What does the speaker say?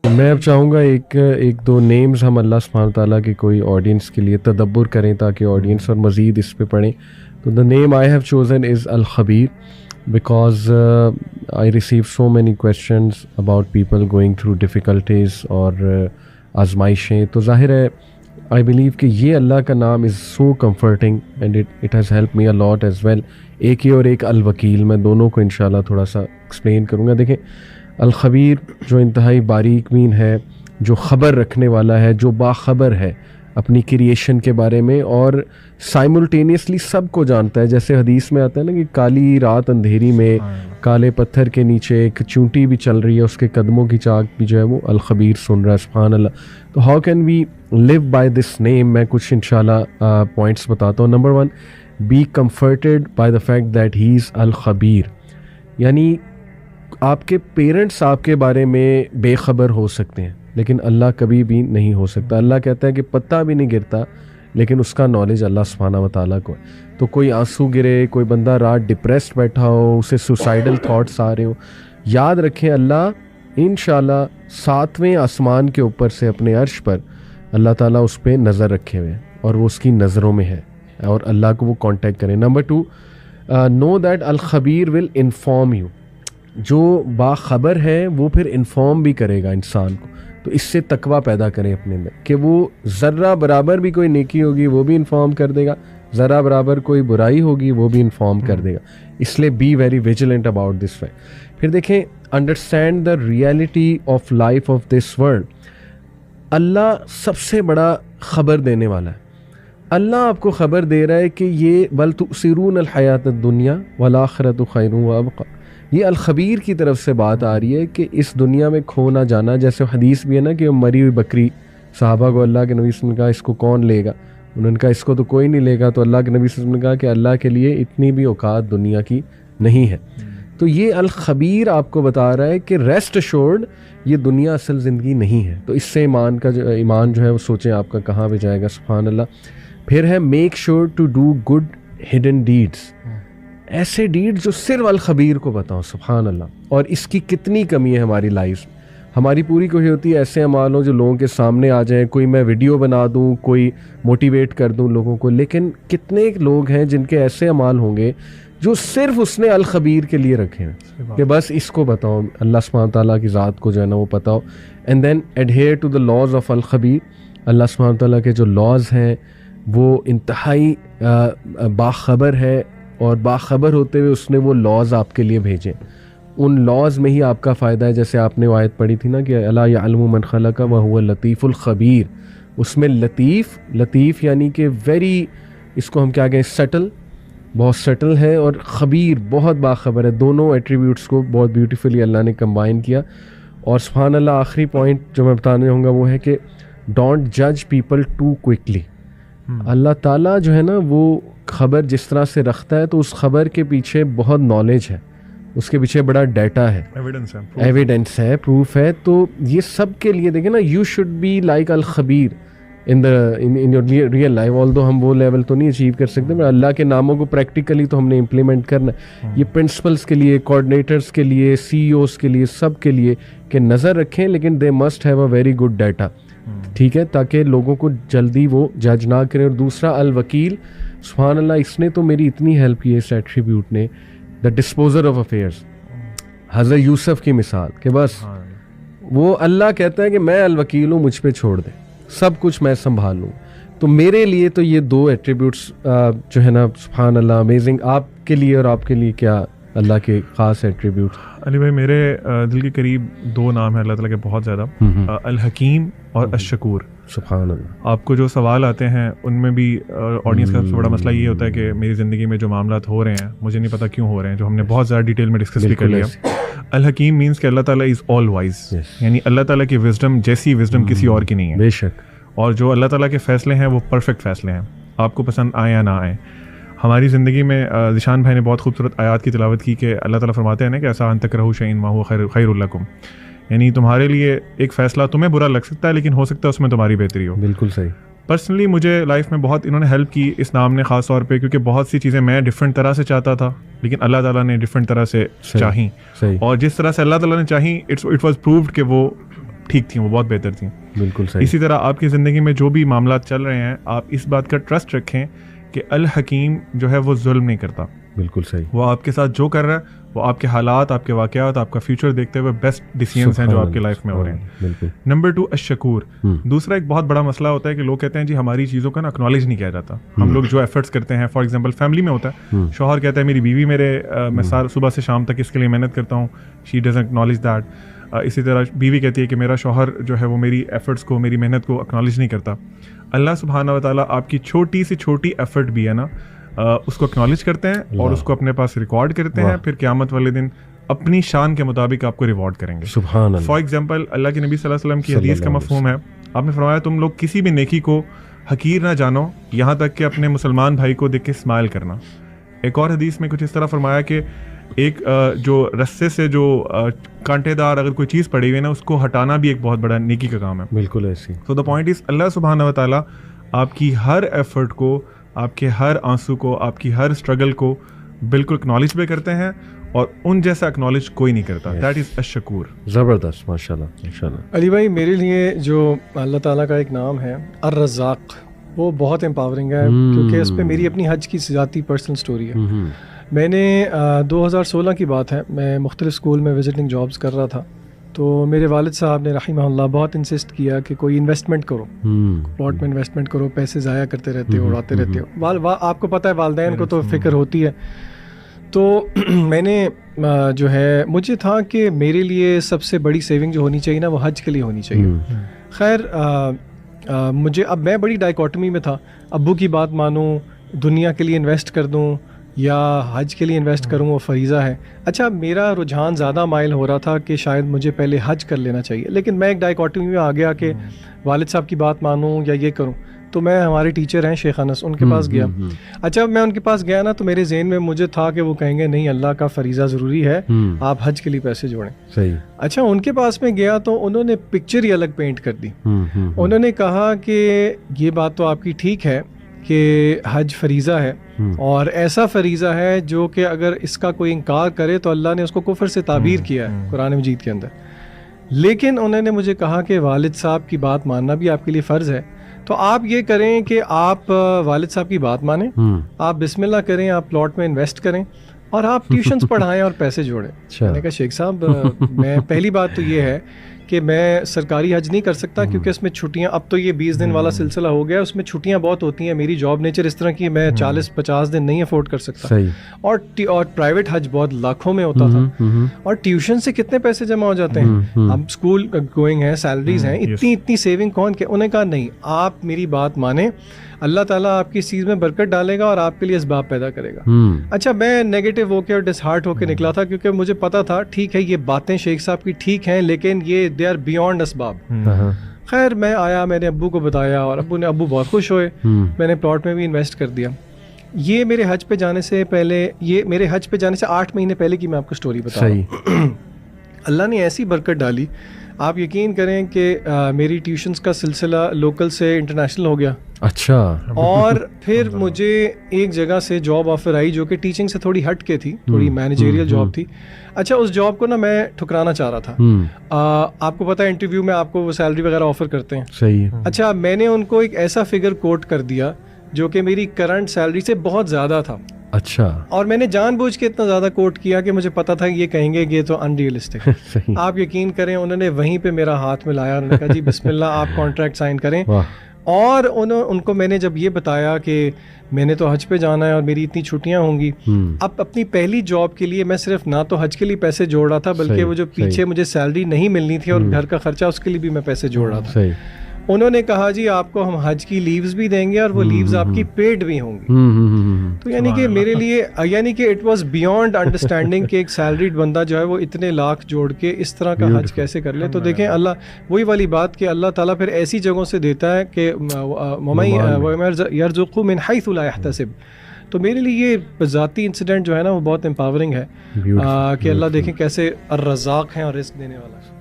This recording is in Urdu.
میں اب چاہوں گا ایک دو نیمز ہم اللہ سبحانہ تعالیٰ کی کوئی آڈینس کے لیے تدبر کریں تاکہ آڈینس اور مزید اس پہ پڑھیں. تو the name I have chosen is الخبیر because I receive so many questions about people going through difficulties اور آزمائشیں. تو ظاہر ہے آئی بلیو کہ یہ اللہ کا نام is so comforting and it has help me a lot as well. ایک یہ اور ایک الوکیل، میں دونوں کو انشاءاللہ تھوڑا سا ایکسپلین کروں گا. دیکھیں الخبیر جو انتہائی باریک بین ہے، جو خبر رکھنے والا ہے، جو باخبر ہے اپنی کریشن کے بارے میں اور سائملٹینیسلی سب کو جانتا ہے. جیسے حدیث میں آتا ہے نا کہ کالی رات اندھیری میں کالے پتھر کے نیچے ایک چونٹی بھی چل رہی ہے، اس کے قدموں کی چاک بھی جو ہے وہ الخبیر سن رہا ہے. سبحان اللہ. تو how can we live by this name? میں کچھ انشاءاللہ پوائنٹس بتاتا ہوں. Number 1، be comforted by the fact that he is الخبیر. یعنی آپ کے پیرنٹس آپ کے بارے میں بے خبر ہو سکتے ہیں لیکن اللہ کبھی بھی نہیں ہو سکتا. اللہ کہتا ہے کہ پتہ بھی نہیں گرتا لیکن اس کا نالج اللہ سبحانہ و تعالیٰ کو ہے. تو کوئی آنسو گرے، کوئی بندہ رات ڈپریسڈ بیٹھا ہو، اسے سوسائڈل تھاٹس آ رہے ہو، یاد رکھیں اللہ انشاءاللہ 7ویں آسمان کے اوپر سے اپنے عرش پر اللہ تعالیٰ اس پہ نظر رکھے ہوئے ہیں اور وہ اس کی نظروں میں ہے اور اللہ کو وہ کانٹیکٹ کریں. نمبر 2، نو دیٹ الخبیر ول انفارم یو. جو باخبر ہے وہ پھر انفارم بھی کرے گا انسان کو. تو اس سے تقویٰ پیدا کریں اپنے میں کہ وہ ذرہ برابر بھی کوئی نیکی ہوگی وہ بھی انفارم کر دے گا، ذرہ برابر کوئی برائی ہوگی وہ بھی انفارم کر دے گا. اس لیے be very vigilant about this fact. پھر دیکھیں understand the reality of life of this world. اللہ سب سے بڑا خبر دینے والا ہے. اللہ آپ کو خبر دے رہا ہے کہ یہ بل تؤثرون الحیات الدنیا والآخرۃ خیر وابقیٰ. یہ الخبیر کی طرف سے بات آ رہی ہے کہ اس دنیا میں کھو نہ جانا. جیسے حدیث بھی ہے نا کہ مری ہوئی بکری صحابہ کو اللہ کے نبی صلی اللہ علیہ وسلم نے کہا اس کو کون لے گا؟ انہوں نے کہا اس کو تو کوئی نہیں لے گا. تو اللہ کے نبی صلی اللہ علیہ وسلم نے کہا کہ اللہ کے لیے اتنی بھی اوقات دنیا کی نہیں ہے. تو یہ الخبیر آپ کو بتا رہا ہے کہ ریسٹ ایشورڈ یہ دنیا اصل زندگی نہیں ہے. تو اس سے ایمان جو ہے وہ سوچیں آپ کا کہاں پہ جائے گا. سبحان اللہ. پھر ہے make sure to do good hidden deeds. ایسے ڈیڈ جو صرف الخبیر کو بتاؤ. سبحان اللہ. اور اس کی کتنی کمی ہے ہماری لائف میں. ہماری پوری کوشش ہوتی ہے ایسے اعمال ہوں جو لوگوں کے سامنے آ جائیں، کوئی میں ویڈیو بنا دوں، کوئی موٹیویٹ کر دوں لوگوں کو. لیکن کتنے لوگ ہیں جن کے ایسے اعمال ہوں گے جو صرف اس نے الخبیر کے لیے رکھے ہیں کہ بس اس کو بتاؤ، اللہ سبحانہ تعالیٰ کی ذات کو جو ہے نا وہ بتاؤ. And then adhere to the laws of الخبیر. اللہ سبحانہ تعالیٰ کے جو لاز ہیں وہ انتہائی باخبر ہے اور باخبر ہوتے ہوئے اس نے وہ لاز آپ کے لیے بھیجے. ان لاز میں ہی آپ کا فائدہ ہے. جیسے آپ نے وہ آیت پڑھی تھی نا کہ الا یعلم من خلق وهو اللطیف الخبیر. اس میں لطیف یعنی کہ ویری، اس کو ہم کیا کہیں، سٹل، بہت سٹل ہے، اور خبیر بہت باخبر ہے. دونوں ایٹریبیوٹس کو بہت بیوٹیفلی اللہ نے کمبائن کیا. اور سبحان اللہ آخری پوائنٹ جو میں بتانے ہوں گا وہ ہے کہ ڈونٹ جج پیپل ٹو کوئکلی. اللہ تعالیٰ جو ہے نا وہ خبر جس طرح سے رکھتا ہے تو اس خبر کے پیچھے بہت نالج ہے، اس کے پیچھے بڑا ڈیٹا ہے، ایویڈنس ہے، پروف ہے. تو یہ سب کے لیے دیکھیں نا یو شوڈ بی لائک الخبیر in your real life. Although ہم وہ لیول تو نہیں اچیو کر سکتے مگر اللہ کے ناموں کو پریکٹیکلی تو ہم نے امپلیمنٹ کرنا ہے. یہ پرنسپلس کے لیے، کوآرڈینیٹرس کے لیے، سی ای اوز کے لیے، سب کے لیے کہ نظر رکھیں لیکن they must have a very good data. ٹھیک ہے، تاکہ لوگوں کو جلدی وہ جج نہ کریں. اور دوسرا الوکیل. سبحان اللہ، اس نے تو میری اتنی ہیلپ کی ہے اس ایٹریبیوٹ نے. دا ڈسپوزر آف افیئرس. حضرت یوسف کی مثال کہ بس وہ اللہ کہتا ہے کہ میں الوکیل ہوں، مجھ پہ چھوڑ دیں، سب کچھ میں سنبھال لوں. تو میرے لیے تو یہ دو ایٹریبیوٹس جو ہے نا سبحان اللہ امیزنگ. آپ کے لیے اور آپ کے لیے کیا اللہ کے خاص ایٹریبیوٹ؟ علی بھائی میرے دل کے قریب دو نام ہیں اللہ تعالیٰ کے بہت زیادہ، الحکیم اور الشکور. سبحان اللہ. آپ کو جو سوال آتے ہیں ان میں بھی آڈینس کا سب سے بڑا مسئلہ یہ ہوتا ہے کہ میری زندگی میں جو معاملات ہو رہے ہیں مجھے نہیں پتہ کیوں ہو رہے ہیں، جو ہم نے بہت زیادہ ڈیٹیل میں ڈسکس بھی کر لیا. الحکیم مینس کہ اللہ تعالیٰ از آل وائز، یعنی اللہ تعالیٰ کی وزڈم جیسی وزڈم کسی اور کی نہیں ہے. بے شک. اور جو اللہ تعالیٰ کے فیصلے ہیں وہ پرفیکٹ فیصلے ہیں، آپ کو پسند آئیں یا نہ آئیں. ہماری زندگی میں ذیشان بھائی نے بہت خوبصورت آیات کی تلاوت کی کہ اللہ تعالیٰ فرماتے ہیں نا کہ ایسا ان تکرہوا شیئا وہو خیر لکم. یعنی تمہارے لیے ایک فیصلہ تمہیں برا لگ سکتا ہے لیکن ہو سکتا ہے اس میں تمہاری بہتری ہو. بالکل صحیح. پرسنلی مجھے لائف میں بہت انہوں نے ہیلپ کی اس نام نے خاص طور پہ، کیونکہ بہت سی چیزیں میں ڈفرینٹ طرح سے چاہتا تھا لیکن اللہ تعالیٰ نے ڈفرینٹ طرح سے چاہیں، اور جس طرح سے اللہ تعالیٰ نے چاہیں اٹ واز پرووڈ کہ وہ ٹھیک تھیں, وہ بہت بہتر تھیں. بالکل صحیح. اسی طرح آپ کی زندگی میں جو بھی معاملات چل رہے ہیں, آپ اس بات کا ٹرسٹ رکھیں کہ الحکیم جو ہے وہ ظلم نہیں کرتا. بالکل صحیح. وہ آپ کے ساتھ جو کر رہا ہے وہ آپ کے حالات, آپ کے واقعات, آپ کا فیوچر دیکتے ہوئے بیسٹ ڈیسیژنس ہیں جو آپ کی لائف میں ہو رہے ہیں. بالکل. نمبر 2 الشکور. دوسرا ایک بہت بڑا مسئلہ ہوتا ہے کہ لوگ کہتے ہیں جی ہماری چیزوں کا نا اکنالج نہیں کیا جاتا. ہم لوگ جو ایفرٹس کرتے ہیں, فار ایگزامپل فیملی میں ہوتا ہے, شوہر کہتا ہے میری بیوی میں صبح سے شام تک اس کے لیے محنت کرتا ہوں, شی ڈزنٹ اکنالج دیٹ. اسی طرح بیوی کہتی ہے کہ میرا شوہر جو ہے وہ میری ایفرٹس کو, میری محنت کو اکنالج نہیں کرتا. اللہ سبحانہ و تعالیٰ آپ کی چھوٹی سے چھوٹی ایفرٹ بھی ہے نا اس کو اکنالج کرتے ہیں اور اس کو اپنے پاس ریکارڈ کرتے ہیں, پھر قیامت والے دن اپنی شان کے مطابق آپ کو ریوارڈ کریں گے. سبحان اللہ. فار ایگزامپل اللہ کے نبی صلی اللہ علیہ وسلم کی حدیث کا مفہوم ہے, آپ نے فرمایا تم لوگ کسی بھی نیکی کو حقیر نہ جانو یہاں تک کہ اپنے مسلمان بھائی کو دیکھ کے اسمائل کرنا. ایک اور حدیث میں کچھ اس طرح فرمایا کہ ایک جو رسے سے جو کانٹے دار اگر کوئی چیز پڑی ہوئی ہے نا, اس کو ہٹانا بھی ایک بہت بڑا نیکی کا کام ہے. بالکل ایسی. سو دا پوائنٹ از اللہ سبحانہ و تعالیٰ آپ کی ہر ایفرٹ کو, آپ کے ہر آنسو کو, آپ کی ہر اسٹرگل کو بالکل اکنالج بھی کرتے ہیں, اور ان جیسا اکنالج کوئی نہیں کرتا. دیٹ از الشکور. زبردست, ماشاء اللہ ماشاء اللہ. علی بھائی میرے لیے جو اللہ تعالیٰ کا ایک نام ہے الرزاق, وہ بہت امپاورنگ ہے, کیونکہ اس پہ میری اپنی حج کی ذاتی پرسنل سٹوری ہے. میں نے 2016 کی بات ہے, میں مختلف اسکول میں وزٹنگ جابس کر رہا تھا, تو میرے والد صاحب نے رحمہ اللہ بہت انسسٹ کیا کہ کوئی انویسٹمنٹ کرو, پلاٹ میں انویسٹمنٹ کرو, پیسے ضائع کرتے رہتے ہو, اڑاتے رہتے ہو. آپ کو پتہ ہے والدین کو تو فکر ہوتی ہے. تو میں نے جو ہے مجھے تھا کہ میرے لیے سب سے بڑی سیونگ جو ہونی چاہیے نا وہ حج کے لیے ہونی چاہیے. خیر مجھے اب میں بڑی ڈائیکاٹمی میں تھا, ابو کی بات مانوں, دنیا کے لیے انویسٹ کر دوں یا حج کے لیے انویسٹ کروں, وہ فریضہ ہے. اچھا میرا رجحان زیادہ مائل ہو رہا تھا کہ شاید مجھے پہلے حج کر لینا چاہیے, لیکن میں ایک ڈائیکاٹمی میں آ گیا کہ والد صاحب کی بات مانوں یا یہ کروں. تو میں ہمارے ٹیچر ہیں شیخ انس, ان کے پاس گیا. اچھا میں ان کے پاس گیا نا, تو میرے ذہن میں مجھے تھا کہ وہ کہیں گے نہیں اللہ کا فریضہ ضروری ہے, آپ حج کے لیے پیسے جوڑیں. صحیح. اچھا ان کے پاس میں گیا تو انہوں نے پکچر ہی الگ پینٹ کر دی. انہوں نے کہا کہ یہ بات تو آپ کی ٹھیک ہے کہ حج فریضہ ہے, اور ایسا فریضہ ہے جو کہ اگر اس کا کوئی انکار کرے تو اللہ نے اس کو کفر سے تعبیر کیا ہے قرآن مجید کے اندر. لیکن انہوں نے مجھے کہا کہ والد صاحب کی بات ماننا بھی آپ کے لیے فرض ہے, تو آپ یہ کریں کہ آپ والد صاحب کی بات مانیں, آپ بسم اللہ کریں, آپ پلاٹ میں انویسٹ کریں, اور آپ ٹیوشنز پڑھائیں اور پیسے جوڑیں. میں نے کہا شیخ صاحب میں پہلی بات تو یہ ہے کہ میں سرکاری حج نہیں کر سکتا, کیونکہ اس میں چھٹیاں, اب تو یہ 20 دن والا سلسلہ ہو گیا, اس میں چھٹیاں بہت ہوتی ہیں. میری جاب نیچر اس طرح کی ہے, میں 40-50 دن نہیں افورڈ کر سکتا. اور پرائیویٹ حج بہت لاکھوں میں ہوتا تھا, اور ٹیوشن سے کتنے پیسے جمع ہو جاتے ہیں. اب اسکول گوئنگ ہیں, سیلریز ہیں, اتنی سیونگ کون کے. انہوں نے کہا نہیں, آپ میری بات مانیں, اللہ تعالیٰ آپ کی اس چیز میں برکت ڈالے گا اور آپ کے لیے اسباب پیدا کرے گا. اچھا میں نیگیٹو ہو کے اور ڈس ہارٹ ہو کے نکلا تھا, کیونکہ مجھے پتا تھا ٹھیک ہے یہ باتیں شیخ صاحب کی ٹھیک ہیں, لیکن یہ دے آر بیونڈ اسباب. خیر میں آیا, میں نے ابو کو بتایا, اور ابو بہت خوش ہوئے. میں نے پلاٹ میں بھی انویسٹ کر دیا. یہ میرے حج پہ جانے سے پہلے, یہ میرے حج پہ جانے سے 8 مہینے پہلے کی میں آپ کو سٹوری بتا رہا ہوں. اللہ نے ایسی برکت ڈالی, آپ یقین کریں کہ میری ٹیوشنز کا سلسلہ لوکل سے انٹرنیشنل ہو گیا. اچھا. اور پھر مجھے ایک جگہ سے جاب آفر آئی جو کہ ٹیچنگ سے تھوڑی ہٹ کے تھی, تھوڑی مینیجریل جاب تھی. اچھا اس جاب کو نا میں ٹھکرانا چاہ رہا تھا. آپ کو پتا ہے انٹرویو میں آپ کو وہ سیلری وغیرہ آفر کرتے ہیں. صحیح. اچھا میں نے ان کو ایک ایسا فگر کوٹ کر دیا جو کہ میری کرنٹ سیلری سے بہت زیادہ تھا. اچھا. اور میں نے جان بوجھ کے اتنا زیادہ کوٹ کیا کہ مجھے پتا تھا کہ یہ کہیں گے کہ یہ تو ان ریئلسٹک. آپ یقین کریں انہوں نے وہیں پہ میرا ہاتھ میں لایا, انہوں نے کہا جی بسم اللہ آپ کانٹریکٹ سائن کریں. اور ان کو میں نے جب یہ بتایا کہ میں نے تو حج پہ جانا ہے اور میری اتنی چھٹیاں ہوں گی, اب اپنی پہلی جاب کے لیے میں صرف نہ تو حج کے لیے پیسے جوڑ رہا تھا, بلکہ وہ جو پیچھے مجھے سیلری نہیں ملنی تھی اور گھر کا خرچہ اس کے لیے بھی میں پیسے جوڑ رہا تھا. انہوں نے کہا جی آپ کو ہم حج کی لیوز بھی دیں گے اور وہ لیوز آپ کی پیڈ بھی ہوں گی. تو یعنی کہ میرے لیے یعنی کہ اٹ واز بیونڈ انڈرسٹینڈنگ کہ ایک سیلریڈ بندہ جو ہے وہ اتنے لاکھ جوڑ کے اس طرح کا حج کیسے کر لے. تو دیکھیں اللہ وہی والی بات کہ اللہ تعالیٰ پھر ایسی جگہوں سے دیتا ہے کہ یرزقہ من حیث لا یحتسب. تو میرے لیے یہ ذاتی انسیڈنٹ جو ہے نا وہ بہت امپاورنگ ہے کہ اللہ دیکھیں کیسے الرزاق ہیں اور رزق دینے والا ہے.